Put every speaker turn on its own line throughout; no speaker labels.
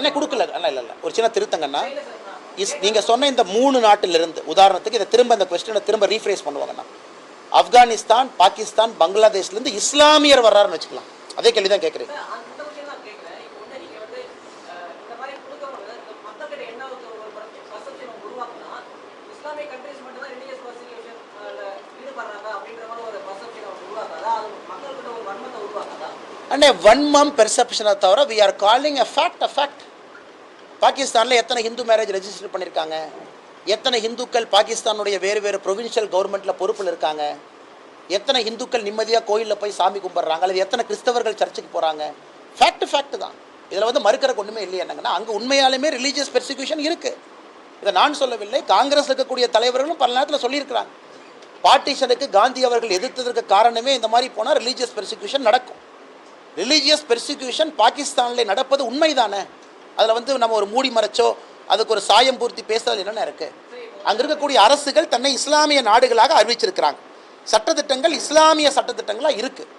அண்ணே கொடுக்கல. அண்ணா இல்லை ஒரு சின்ன திருத்தங்கண்ணா. நீங்கள் சொன்ன இந்த 3 நாட்டிலிருந்து உதாரணத்துக்கு இதை திரும்ப இந்த கொஸ்டினை திரும்ப ரீஃப்ரேஸ் பண்ணுவாங்கண்ணா. ஆப்கானிஸ்தான், பாகிஸ்தான், பங்களாதேஷ்லேருந்து இஸ்லாமியர் வர்றாருன்னு வச்சுக்கலாம். அதே கேள்வி தான் கேட்குறேன். அண்ணே வன்மம் பெர்செப்ஷனை தவிர we are calling a fact a fact. பாகிஸ்தானில் எத்தனை ஹிந்து மேரேஜ் ரெஜிஸ்டர் பண்ணியிருக்காங்க, எத்தனை இந்துக்கள் பாகிஸ்தானுடைய வேறு வேறு ப்ரொவின்ஷியல் கவர்மெண்ட்டில் பொறுப்பில் இருக்காங்க, எத்தனை இந்துக்கள் நிம்மதியாக கோயிலில் போய் சாமி கும்பிட்றாங்க, அல்லது எத்தனை கிறிஸ்தவர்கள் சர்ச்சுக்கு போகிறாங்க. ஃபேக்ட் தான். இதில் வந்து மறுக்கிறக்கு ஒன்றுமே இல்லை. என்னங்கன்னா அங்கே உண்மையாலுமே ரிலீஜியஸ் பெர்சிக்யூஷன் இருக்குது. இதை நான் சொல்லவில்லை, காங்கிரஸ் இருக்கக்கூடிய தலைவர்களும் பல நேரத்தில் சொல்லியிருக்கிறாங்க. பார்ட்டிஷனுக்கு காந்தி அவர்கள் எதிர்த்ததற்கு காரணமே இந்த மாதிரி போனால் ரிலீஜியஸ் பெர்சிக்யூஷன் நடக்கும். ரிலீஜியஸ் பெர்சிக்யூஷன் பாகிஸ்தானில் நடப்பது உண்மைதானே. அதில் வந்து நம்ம ஒரு மூடி மறைச்சோ அதுக்கு ஒரு சாயம் பூர்த்தி பேசுறது என்னென்ன இருக்குது. அங்கே இருக்கக்கூடிய அரசுகள் தன்னை இஸ்லாமிய நாடுகளாக அறிவிச்சிருக்கிறாங்க. சட்டத்திட்டங்கள் இஸ்லாமிய சட்டத்திட்டங்களாக இருக்குது.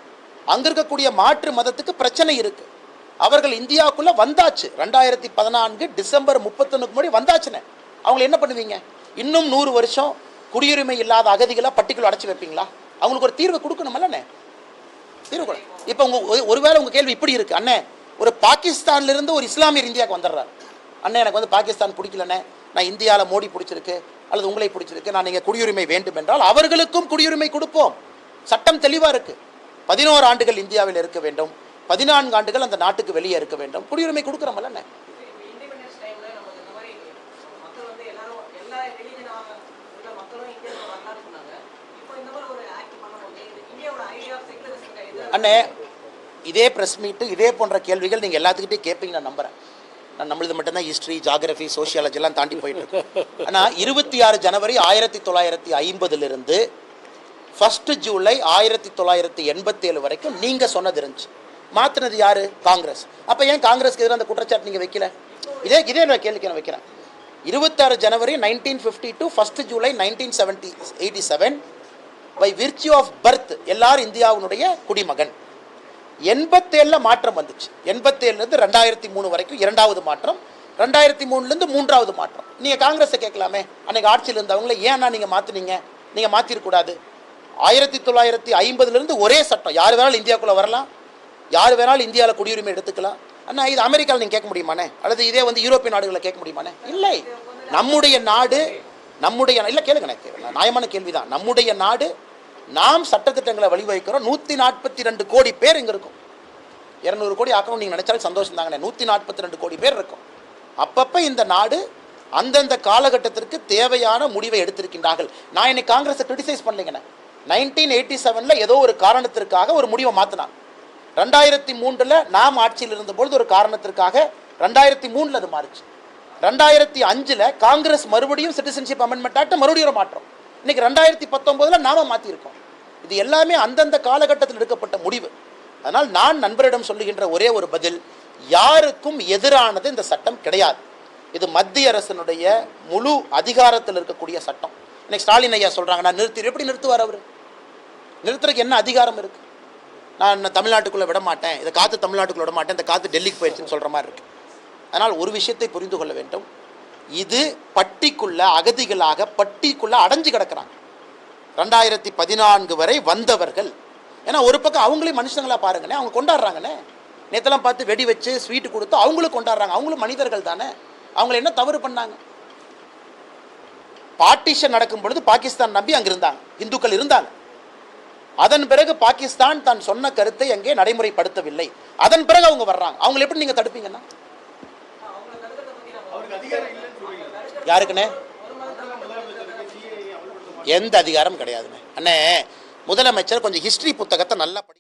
அங்கே இருக்கக்கூடிய மாற்று மதத்துக்கு பிரச்சனை இருக்குது. அவர்கள் இந்தியாவுக்குள்ளே வந்தாச்சு. 2014 டிசம்பர் 31 முன்னாடி வந்தாச்சுன்னு அவங்களை என்ன பண்ணுவீங்க? இன்னும் 100 வருஷம் குடியுரிமை இல்லாத அகதிகளாக பட்டிக்குள்ள அடைச்சி வைப்பீங்களா? அவங்களுக்கு ஒரு தீர்வு கொடுக்கணுமல்லண்ணே. தீர்வு கொடு. இப்போ ஒருவேளை உங்கள் கேள்வி இப்படி இருக்குது, அண்ணே ஒரு பாகிஸ்தான்லேருந்து ஒரு இஸ்லாமியர் இந்தியாவுக்கு வந்துடுறாரு. அண்ணே எனக்கு வந்து பாகிஸ்தான் பிடிக்கலண்ணே, நான் இந்தியாவில் மோடி பிடிச்சிருக்கு அல்லது உங்களை பிடிச்சிருக்கு, நான் நீங்கள் குடியுரிமை வேண்டும் என்றால் அவர்களுக்கும் குடியுரிமை கொடுப்போம். சட்டம் தெளிவாக இருக்குது. 11 ஆண்டுகள் இந்தியாவில் இருக்க வேண்டும், 14 ஆண்டுகள் அந்த நாட்டுக்கு வெளியே இருக்க வேண்டும். குடியுரிமை கொடுக்குறோமல்லண்ணே. அண்ணே இதே ப்ரெஸ் மீட்டு இதே போன்ற கேள்விகள் நீங்கள் எல்லாத்துக்கிட்டே கேட்பீங்க நான் நம்புகிறேன். நான் நம்மளது மட்டும்தான் ஹிஸ்ட்ரி, ஜாகிரஃபி, சோஷியாலஜி எல்லாம் தாண்டி போயிட்டு இருக்கு. ஆனால் 26 ஜனவரி 1950 1 ஜூலை 1987 வரைக்கும் நீங்கள் சொன்னது இருந்துச்சு. மாற்றினது யார்? காங்கிரஸ். அப்போ ஏன் காங்கிரஸ்க்கு எதிராக அந்த குற்றச்சாட்டு நீங்கள் வைக்கல? இதே நான் கேள்விக்கு நான் வைக்கிறேன். 26 ஜனவரி 1952 1 ஜூலை 1987 பை விர்ச்சியூ ஆஃப் பர்த் எல்லாரும் இந்தியாவினுடைய குடிமகன். 87 மாற்றம் வந்துச்சு. 87 2003 வரைக்கும் 2வது மாற்றம், 2003 3வது மாற்றம். நீங்கள் காங்கிரஸை கேட்கலாமே, அன்னைக்கு ஆட்சியில் இருந்தவங்கள ஏன்னா நீங்கள் மாற்றினீங்க, நீங்கள் மாற்றிருக்கூடாது. 1950 ஒரே சட்டம், யார் வேணாலும் இந்தியாவுக்குள்ளே வரலாம், யார் வேணாலும் இந்தியாவில் குடியுரிமை எடுத்துக்கலாம். ஆனால் இது அமெரிக்காவில் நீங்கள் கேட்க முடியுமானே, அல்லது இதே வந்து யூரோப்பிய நாடுகளை கேட்க முடியுமானே? இல்லை. நம்முடைய நாடு இல்லை கேளுங்கண்ணே, நியாயமான கேள்விதான். நம்முடைய நாடு, நாம் சட்டத்திட்டங்களை வழிவகுக்கிறோம். 142 கோடி பேர் இங்கே இருக்கும். 200 கோடி ஆக்கணும் நீங்கள் நினைச்சாலும் சந்தோஷம் தாங்கண்ணே. 142 கோடி பேர் இருக்கும். அப்பப்போ இந்த நாடு அந்தந்த காலகட்டத்திற்கு தேவையான முடிவை எடுத்திருக்கின்றார்கள். நான் இன்னைக்கு காங்கிரஸை கிரிட்டிசைஸ் பண்ணலைங்கண்ணே. 1987 ஏதோ ஒரு காரணத்திற்காக ஒரு முடிவை மாற்றினான். 2003 நாம் ஆட்சியில் இருந்தபொழுது ஒரு காரணத்திற்காக 2003 அது மாறிச்சு. 2005 காங்கிரஸ் மறுபடியும் சிட்டிசன்ஷிப் அமெண்ட்மெண்ட் ஆக்ட் மறுபடியும் ஒரு மாற்றம். இன்னைக்கு 2019 நாம மாற்றியிருக்கோம். இது எல்லாமே அந்தந்த காலகட்டத்தில் எடுக்கப்பட்ட முடிவு. அதனால் நான் நண்பரிடம் சொல்லுகின்ற ஒரே ஒரு பதில், யாருக்கும் எதிரானது இந்த சட்டம் கிடையாது. இது மத்திய அரசினுடைய முழு அதிகாரத்தில் இருக்கக்கூடிய சட்டம். இன்னைக்கு ஸ்டாலின் ஐயா சொல்றாங்க நான் நிறுத்தி, எப்படி நிறுத்துவார் அவர்? நிறுத்துறதுக்கு என்ன அதிகாரம் இருக்கு? நான் தமிழ்நாட்டுக்குள்ளே விட மாட்டேன், இதை காற்று தமிழ்நாட்டுக்குள்ள விட மாட்டேன், இந்த காற்று டெல்லிக்கு போயிடுச்சுன்னு சொல்கிற மாதிரி இருக்குது. அதனால் ஒரு விஷயத்தை புரிந்து கொள்ள வேண்டும், இது பட்டிக்குள்ள அகதிகளாக பட்டிக்குள்ள அடைஞ்சு கிடக்கிறாங்க. 2014 வரை வந்தவர்கள். ஏன்னா ஒரு பக்கம் அவங்களையும் மனுஷங்களா பாருங்கண்ணே, அவங்க கொண்டாடுறாங்கண்ணே. நேற்றெல்லாம் பார்த்து வெடி வச்சு ஸ்வீட்டு கொடுத்து அவங்களும் கொண்டாடுறாங்க. அவங்களும் மனிதர்கள் தானே. அவங்களை என்ன தவறு பண்ணாங்க? பார்ட்டிஷன் நடக்கும் பொழுது பாகிஸ்தான் நம்பி அங்கே இருந்தாங்க, இந்துக்கள் இருந்தாங்க. அதன் பிறகு பாகிஸ்தான் தான் சொன்ன கருத்தை அங்கே நடைமுறைப்படுத்தவில்லை. அதன் பிறகு அவங்க வர்றாங்க. அவங்களை எப்படி நீங்க தடுப்பீங்கன்னா? யாருக்குண்ணே? எந்த அதிகாரம் கிடையாதுண்ணே. அண்ணே முதலமைச்சர் கொஞ்சம் ஹிஸ்டரி புத்தகத்தை நல்லா படி.